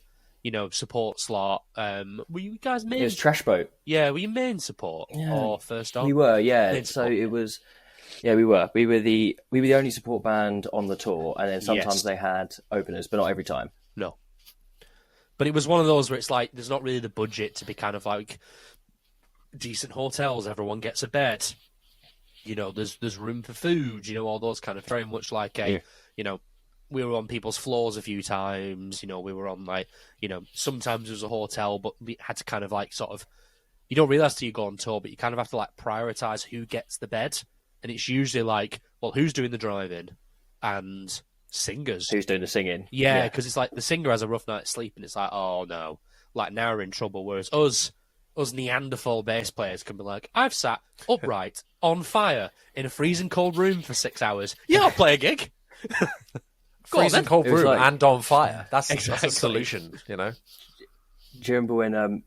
support slot. Were you guys main? It was Trash Boat. Yeah, were you main support or first on? We were, yeah. Main so support. it was, yeah, we were. We were the only support band on the tour, and then sometimes they had openers, but not every time. No. But it was one of those where it's like there's not really the budget to be kind of like decent hotels. Everyone gets a bed. There's room for food. All those kind of very much like we were on people's floors a few times. We were on sometimes it was a hotel, but we had to kind of like sort of, you don't realize till you go on tour, but you kind of have to like prioritize who gets the bed. And it's usually like, well, who's doing the driving and singers. Who's doing the singing? Yeah, because it's like the singer has a rough night's sleep and it's like, oh no, like now we're in trouble. Whereas us Neanderthal bass players can be like, I've sat upright on fire in a freezing cold room for 6 hours. Yeah, I'll play a gig. Freezing cold room and on fire. That's exactly a solution, Do you remember when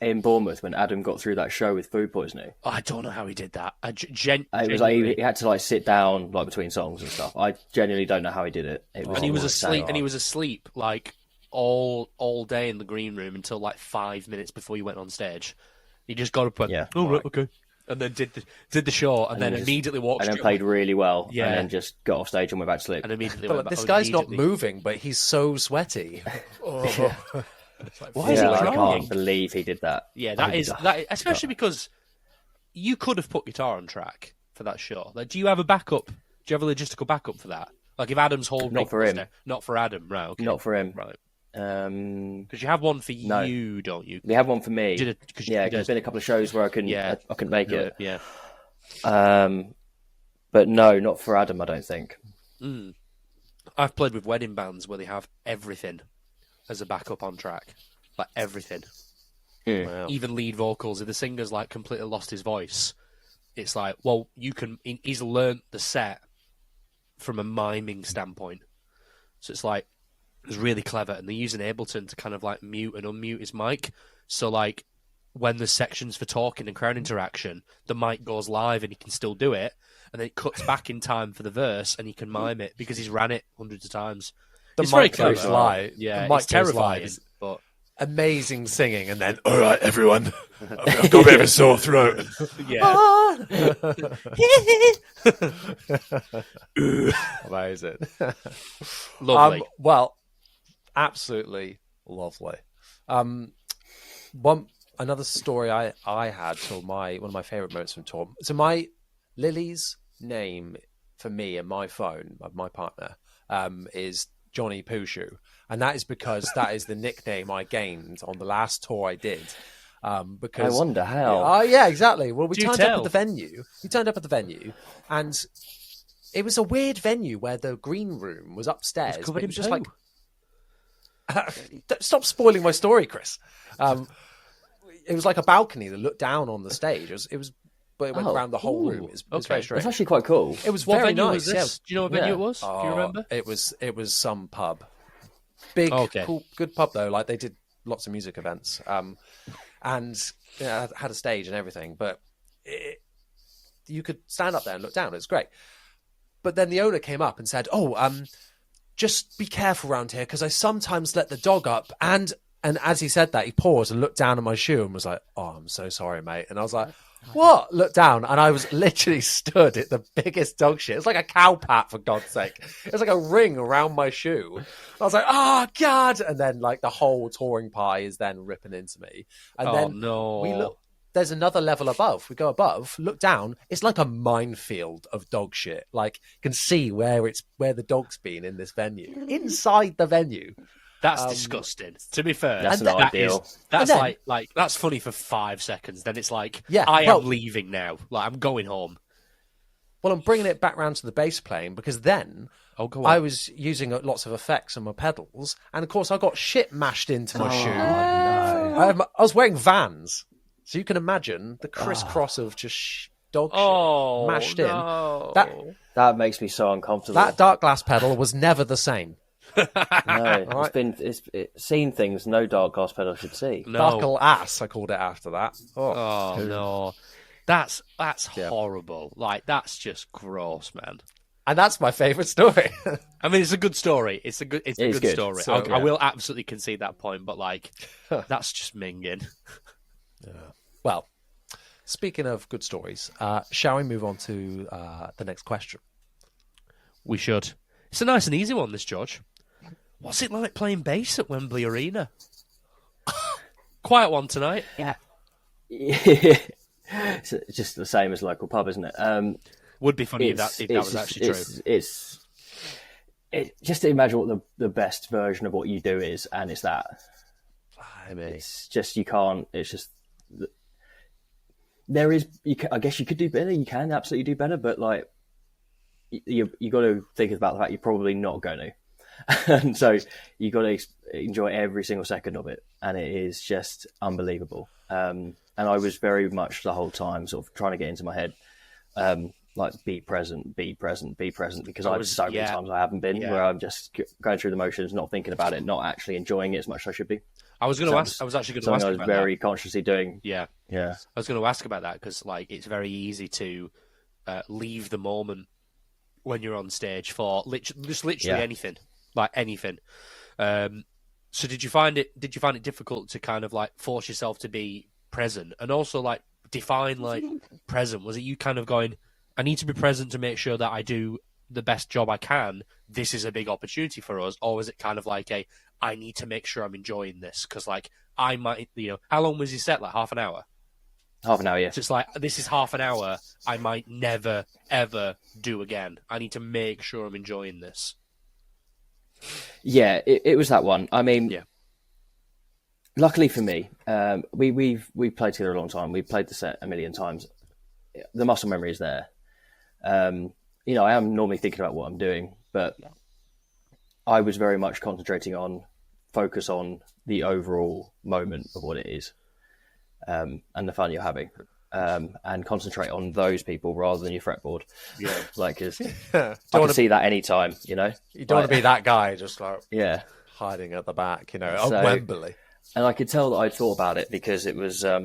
in Bournemouth when Adam got through that show with food poisoning? Oh, I don't know how he did that. It was like he had to like sit down like between songs and stuff. I genuinely don't know how he did it. He was asleep like all day in the green room until like 5 minutes before he went on stage. He just got up and yeah. right, okay. and then did the show, and then immediately walked. And then played really well, Yeah. and then just got off stage and went back to sleep. and immediately. But went this back, guy's not immediately- moving, but he's so sweaty. Oh. Why is he I trying? can't believe he did that. Yeah, I think that especially because you could have put guitar on track for that show. Like, do you have a backup? Do you have a logistical backup for that? Like, if Adam's whole Not rig for was him. there- not for Adam, right? Okay. Not for him. Right, Um, because you have one for No. you, don't you? they have one for me. Did it- 'cause you Yeah, did. there's been a couple of shows where I couldn't make it. Yeah. But no, not for Adam, I don't think. I've played with wedding bands where they have everything as a backup on track, like everything, Wow. even lead vocals. If the singer's like completely lost his voice, it's like, well, he's learnt the set from a miming standpoint, so it's like it's really clever, and they're using Ableton to kind of like mute and unmute his mic, so like when there's sections for talking and crowd interaction, the mic goes live and he can still do it, and then it cuts back in time for the verse and he can mime it because he's ran it hundreds of times. The It's very mic goes clever. live. Yeah, the mic it's terrifying, goes live. but Amazing singing, and then all right, everyone, I've got a bit of a sore throat. yeah. Amazing. Lovely. Well, absolutely lovely. Another story I had, so one of my favourite moments from tour. So my Lily's name for me and my phone, of my partner, is Johnny Pushu, and that is because that is the nickname I gained on the last tour I did. Because I wonder how. Oh yeah, exactly. Well, we Do turned tell. up at the venue. We turned up at the venue, and it was a weird venue where the green room was upstairs. It's covered but it in was just poo. like, stop spoiling my story, Chris. It was like a balcony that looked down on the stage. But it went Oh. around the whole Ooh, room. It was okay. very That's strange. actually quite cool. It was What very venue nice. was this? Do you know what venue Yeah. it was? Do you remember? It was some pub. Big, Okay. cool, good pub though. Like they did lots of music events, and had a stage and everything. But you could stand up there and look down. It was great. But then the owner came up and said, "Oh, just be careful around here because I sometimes let the dog up." And as he said that, he paused and looked down at my shoe and was like, "Oh, I'm so sorry, mate." And I was like, "What?" Looked down, and I was literally stood at the biggest dog shit. It's like a cow pat, for God's sake. It was like a ring around my shoe. I was like, "Oh God!" And then like the whole touring party is then ripping into me. And Oh, then no. we look. There's another level above. We go above, look down. It's like a minefield of dog shit. Like you can see where the dog's been in this venue, inside the venue. That's disgusting. To be fair, That's not ideal. That's And then- like that's funny for 5 seconds. Then it's like, Yeah, I well- am leaving now. Like I'm going home. Well, I'm bringing it back round to the bass playing because then Oh, go on. I was using lots of effects on my pedals, and of course I got shit mashed into my shoe. No. I was wearing Vans, so you can imagine the crisscross of just dog shit mashed no. in. That makes me so uncomfortable. That dark glass pedal was never the same. No, it's seen things no dark glass pedal should see. No. Buckle ass, I called it after that. Oh no, that's Yeah. horrible. Like that's just gross, man. And that's my favourite story. I mean, it's a good story. It's a good good. story. So, I will absolutely concede that point, but like, that's just minging. Well, speaking of good stories, shall we move on to the next question? We should. It's a nice and easy one, this, George. What's it like playing bass at Wembley Arena? Quiet one tonight. Yeah. It's just the same as local pub, isn't it? Would be funny if that was actually true. It's just to imagine what the best version of what you do is, and it's that. It's just you can't. It's just there is. I guess you could do better. You can absolutely do better, but like you got to think about the fact you're probably not going to. And so you got to enjoy every single second of it, and it is just unbelievable. And I was very much the whole time sort of trying to get into my head, like be present, because I've so many times I haven't been where I'm just going through the motions, not thinking about it, not actually enjoying it as much as I should be. I was going to ask. I was actually going to ask. Something I was very consciously doing. Yeah. Yeah. I was going to ask about that because, like, it's very easy to leave the moment when you're on stage for literally anything, like anything. So did you find it difficult to kind of like force yourself to be present and also like define like present? Was it you kind of going, I need to be present to make sure that I do the best job I can? This is a big opportunity for us. Or was it kind of like I need to make sure I'm enjoying this? Because like I might, how long was your set? Like half an hour? Half an hour, yeah. So it's like, this is half an hour I might never, ever do again. I need to make sure I'm enjoying this. Yeah, it was that one. I mean, Yeah. Luckily for me, we've played together a long time. We've played the set a million times. The muscle memory is there. I am normally thinking about what I'm doing, but I was very much concentrating on focus on the overall moment of what it is. And the fun you're having, and concentrate on those people rather than your fretboard. Yeah, like, cause I can see that anytime. You don't want to be that guy just like hiding at the back, at Wembley. And I could tell that I'd thought about it because it was. I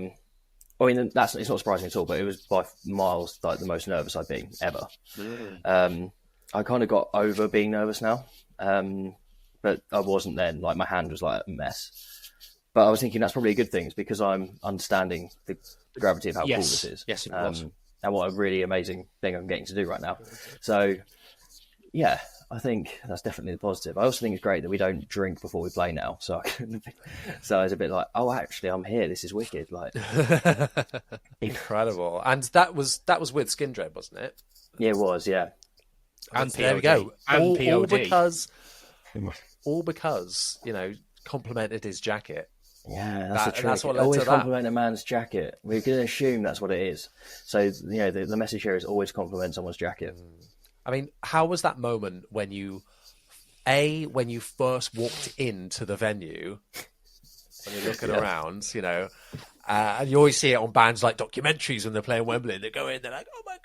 mean, it's not surprising at all, but it was by miles like the most nervous I've been ever. I kind of got over being nervous now, but I wasn't then. Like my hand was like a mess. But I was thinking that's probably a good thing, because I'm understanding the gravity of how cool this is. Yes, it was. And what a really amazing thing I'm getting to do right now. So, yeah, I think that's definitely the positive. I also think it's great that we don't drink before we play now. So, so I was a bit like, oh, actually, I'm here. This is wicked. Like, incredible. And that was with Skin Dread, wasn't it? Yeah, it was. Yeah. And there we go. And all because complimented his jacket. Yeah, that's a trick. That's what always compliment a man's jacket. We're going to assume that's what it is. So, the message here is always compliment someone's jacket. I mean, how was that moment when you first walked into the venue, when you're looking around, and you always see it on bands like documentaries when they're playing Wembley, and they go in, they're like, oh my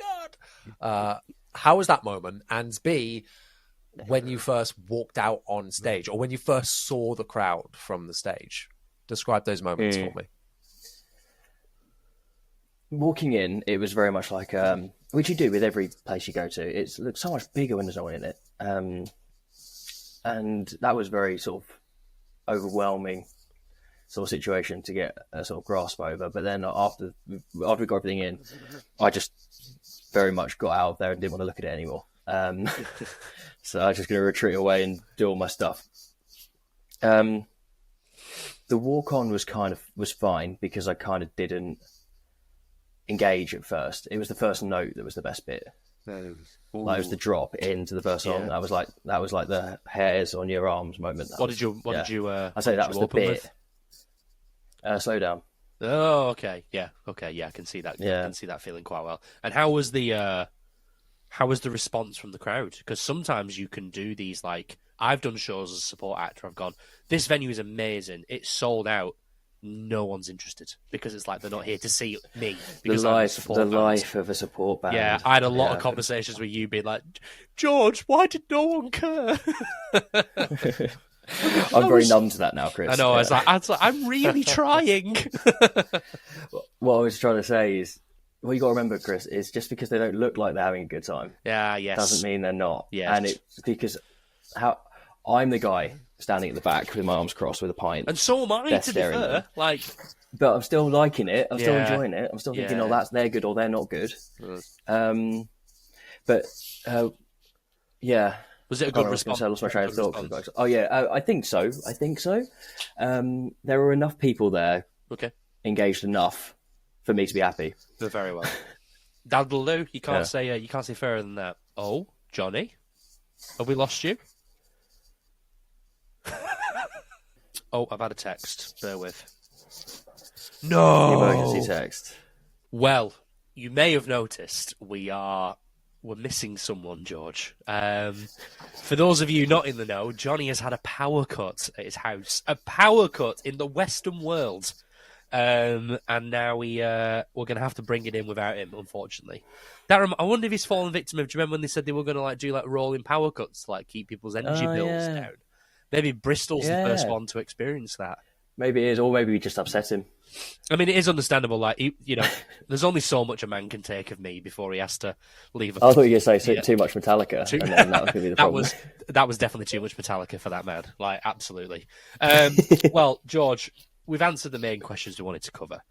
God. How was that moment? And B, when you first walked out on stage, or when you first saw the crowd from the stage? Describe those moments for me. Walking in, it was very much like, which you do with every place you go to. It looks so much bigger when there's no one in it. And that was very sort of overwhelming sort of situation to get a sort of grasp over. But then after we got everything in, I just very much got out of there and didn't want to look at it anymore. So I was just going to retreat away and do all my stuff. The walk on was fine, because I kind of didn't engage at first. It was the first note that was the best bit. It was the drop into the first song. That was like the hairs on your arms moment. What did you? I say that was the bit. Slow down. Oh, okay, yeah, I can see that. Yeah. I can see that feeling quite well. And how was the response from the crowd? Because sometimes you can do these, like, I've done shows as a support actor. I've gone, this venue is amazing. It's sold out. No one's interested, because it's like they're not here to see me. The life of a support band. Yeah, I had a lot of conversations with you being like, George, why did no one care? I'm very numb to that now, Chris. I know. Yeah. I was like, I'm really trying. What I was trying to say is, what you got to remember, Chris, is just because they don't look like they're having a good time, doesn't mean they're not. Yes. And it's because I'm the guy standing at the back with my arms crossed with a pint, and so am I. To be fair, but I'm still liking it. I'm still enjoying it. I'm still thinking, they're good or they're not good. But yeah. Was it a good response? I lost my train of thought. Oh yeah, I think so. There were enough people there, engaged enough for me to be happy. Very well. That'll do. You can't say fairer than that. Oh, Johnny, have we lost you? Oh, I've had a text. Bear with. No emergency text. Well, you may have noticed we're missing someone, George. For those of you not in the know, Johnny has had a power cut at his house. A power cut in the Western world. And now we're going to have to bring it in without him, unfortunately. I wonder if he's fallen victim of... Do you remember when they said they were going to do rolling power cuts to keep people's energy bills down? Maybe Bristol's the first one to experience that. Maybe it is, or maybe we just upset him. I mean, it is understandable. There's only so much a man can take of me before he has to leave. I thought you were going to say too much Metallica, and then that was going to be the problem. That was definitely too much Metallica for that man. Absolutely. Well, George, we've answered the main questions we wanted to cover.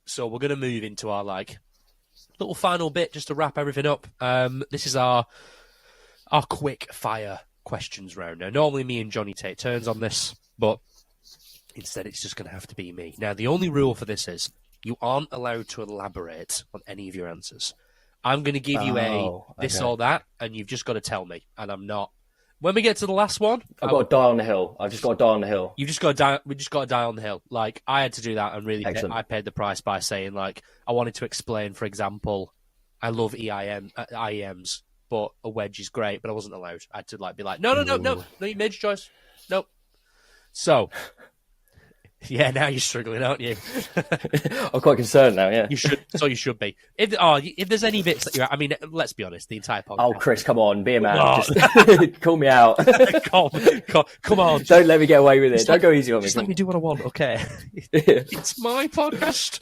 So we're going to move into our little final bit just to wrap everything up. This is our quick fire questions round. Now, normally me and Johnny take turns on this, but instead it's just going to have to be me. Now, the only rule for this is you aren't allowed to elaborate on any of your answers. I'm going to give you this or that, and you've just got to tell me, and I'm not. When we get to the last one, I've got to die on the hill. I've just got to die on the hill. You just got to die. We just got to die on the hill. Like, I had to do that, and really, Excellent. I paid the price by saying, like, I wanted to explain, for example, I love IEMs, but a wedge is great, but I wasn't allowed. I had to be like, no, you made your choice. Nope. So, yeah, now you're struggling, aren't you? I'm quite concerned now. Yeah, you should. So you should be. If there's any bits that you're, I mean, let's be honest, the entire podcast. Oh, Chris, come on, be a man. Just call me out. come on. Don't let me get away with it. Don't go easy on me. Just let me do what I want, okay? It's my podcast.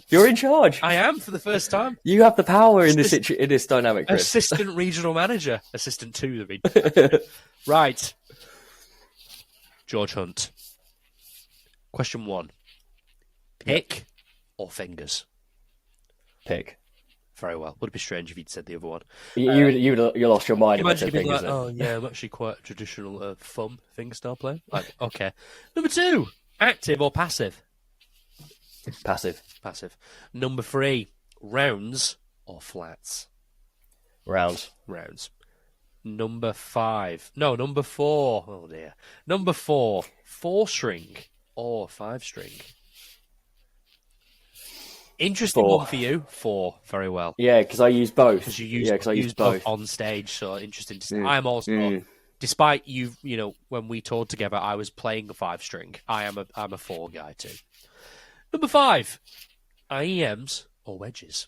You're in charge. I am for the first time. You have the power in this dynamic, Chris. Assistant regional manager, assistant to the right. George Hunt. Question 1. Pick or fingers? Pick. Very well. Would it be strange if you'd said the other one? You lost your mind if I said fingers. Oh, yeah, I'm actually quite a traditional thumb fingerstyle player. Okay. Number 2. Active or passive? Passive. Passive. Number 3. Rounds or flats? Rounds. Number 4. Oh, dear. Number 4. 4-string or 5-string? Interesting 4. one for you. 4. Very well. Yeah, because I use both. Because you use both on stage, so interesting to see. I'm also, despite when we toured together, I was playing a 5-string. I'm a 4 guy too. Number 5. IEMs or wedges?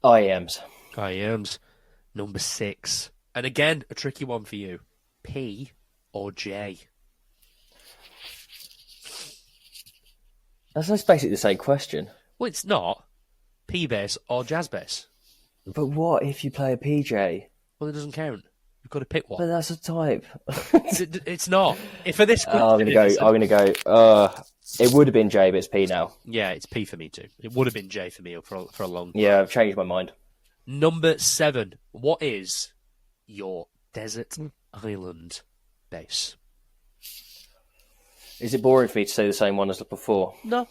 IEMs. Number 6. And again, a tricky one for you. P or J? That's basically the same question. Well, it's not. P bass or jazz bass? But what if you play a PJ? Well, it doesn't count. You've got to pick one. But that's a type. It's not. If for this question, I'm gonna go. It would have been J, but it's P now. Yeah, it's P for me too. It would have been J for me for a long time. Yeah, I've changed my mind. Number 7. What is your desert island bass? Is it boring for me to say the same one as before? No.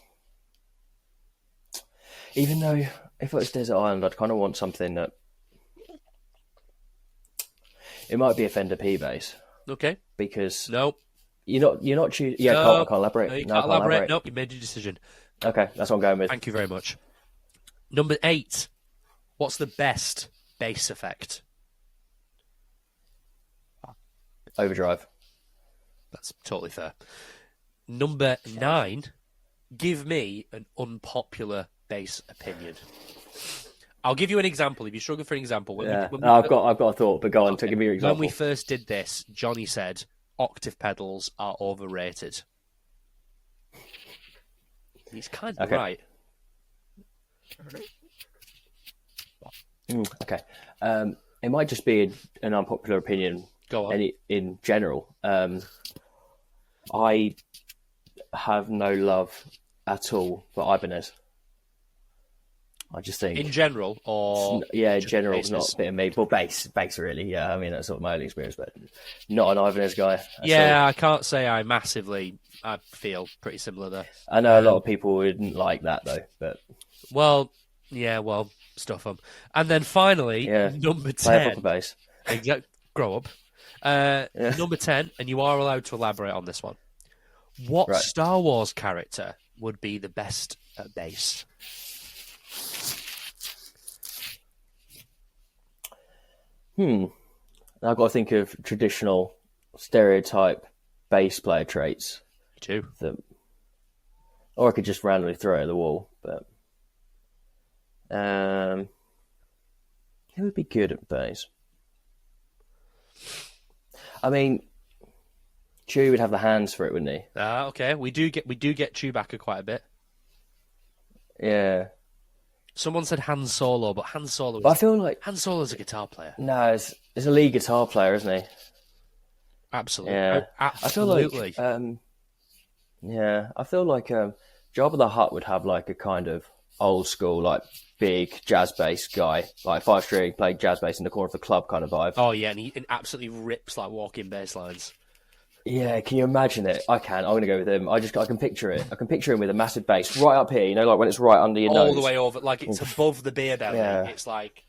Even though if it was Desert Island, I'd kind of want something that it might be a Fender P bass. Okay. Because no, you're not choosing. Yeah, I can't elaborate. No, you can't elaborate. Nope, you made your decision. Okay, that's what I'm going with. Thank you very much. Number 8. What's the best bass effect? Overdrive. That's totally fair. Number 9. Give me an unpopular bass opinion. I'll give you an example. If you struggle for an example, I've got a thought, but go on. Okay. Give me your example. When we first did this, Johnny said octave pedals are overrated. He's kind of right. Okay. It might just be an unpopular opinion. Go on. In general, I have no love at all for Ibanez. I just think in general, or in general, it's not a bit of me. But bass really. Yeah, I mean that's sort of my own experience, but not an Ibanez guy. Yeah, I can't say I feel pretty similar there. I know a lot of people wouldn't like that though, but stuff them. And then finally, number 10. Play a proper bass. Grow up. Number 10, and you are allowed to elaborate on this one. What Star Wars character would be the best at bass? I've got to think of traditional stereotype bass player traits. Me too. Or I could just randomly throw it at the wall, but who would be good at bass? I mean, Chewie would have the hands for it, wouldn't he? Okay. We do get Chewbacca quite a bit. Yeah. Someone said Han Solo, but Han Solo. But I feel like Han Solo's a guitar player. No, it's a lead guitar player, isn't he? Absolutely. Yeah. Absolutely. I feel like Yeah, I feel like Jabba the Hutt would have like a kind of old school, like big jazz bass guy, like 5-string playing jazz bass in the corner of the club kind of vibe. Oh yeah, and he absolutely rips like walking bass lines. Yeah, can you imagine it? I can. I'm going to go with him. I can picture it. I can picture him with a massive bass right up here. You know, like when it's right under your nose, all the way over, like it's above the beer belly. Yeah. It's like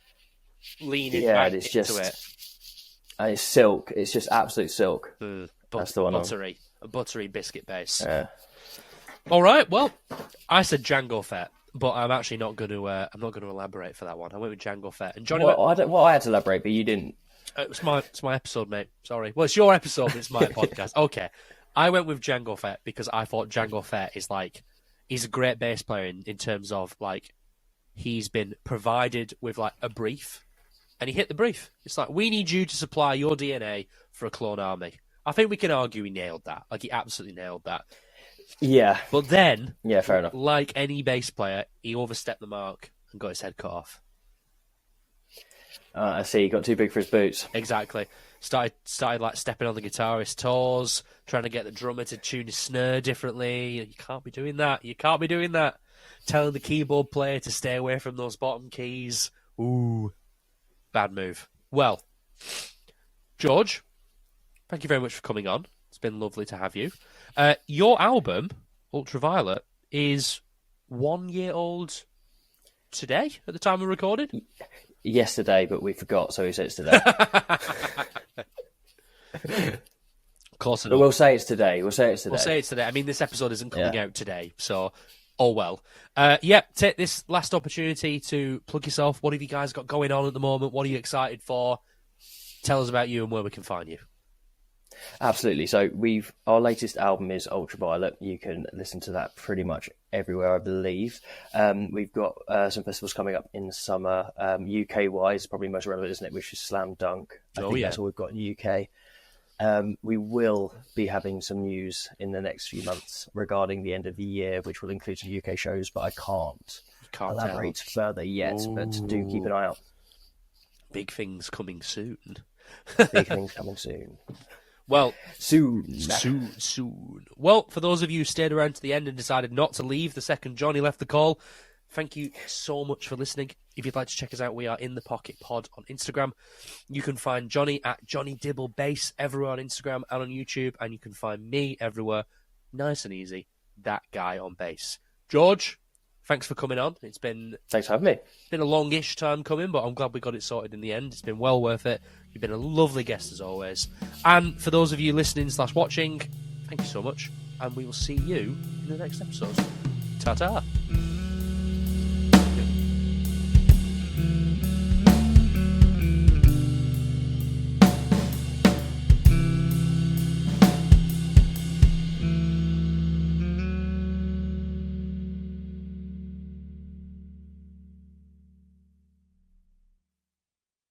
leaning yeah, right it's into just, it. And it's silk. It's just absolute silk. That's the one. A buttery biscuit base. Yeah. All right. Well, I said Django Fett, but I'm actually not going to. I'm not going to elaborate for that one. I went with Django Fett and Johnny. I had to elaborate, but you didn't. It's my episode, mate. Sorry. Well, it's your episode, but it's my podcast. Okay. I went with Django Fett because I thought Django Fett is like, he's a great bass player in terms of like, he's been provided with like a brief, and he hit the brief. It's like, we need you to supply your DNA for a clone army. I think we can argue he nailed that. Like, he absolutely nailed that. Yeah. But then, yeah, fair enough. Like any bass player, he overstepped the mark and got his head cut off. I see. He got too big for his boots. Exactly. Started like stepping on the guitarist's toes, trying to get the drummer to tune his snare differently. You can't be doing that. You can't be doing that. Telling the keyboard player to stay away from those bottom keys. Ooh, bad move. Well, George, thank you very much for coming on. It's been lovely to have you. Your album, Ultraviolet, is 1 year old today at the time we recorded? Yesterday, but we forgot, so he said it's today. Of course, but we'll say it's today. We'll say it's today. I mean, this episode isn't coming out today, so oh well. Take this last opportunity to plug yourself. What have you guys got going on at the moment? What are you excited for? Tell us about you and where we can find you. Absolutely. So our latest album is Ultraviolet. You can listen to that pretty much everywhere, I believe. We've got some festivals coming up in summer. UK wise, probably most relevant, isn't it? Which is Slam Dunk. I think that's all we've got in the UK. We will be having some news in the next few months regarding the end of the year, which will include some UK shows, but I can't elaborate further yet. Ooh. But do keep an eye out. Big things coming soon. Big things coming soon. Well, soon. Well, for those of you who stayed around to the end and decided not to leave the second Johnny left the call, thank you so much for listening. If you'd like to check us out, we are In The Pocket Pod on Instagram. You can find Johnny at Jonny Dibble Bass everywhere on Instagram and on YouTube, and you can find me everywhere, nice and easy, that guy on bass. George, thanks for coming on. Thanks for having me. It's been a longish time coming, but I'm glad we got it sorted in the end. It's been well worth it. You've been a lovely guest as always. And for those of you listening / watching, thank you so much. And we will see you in the next episode. Ta-ta.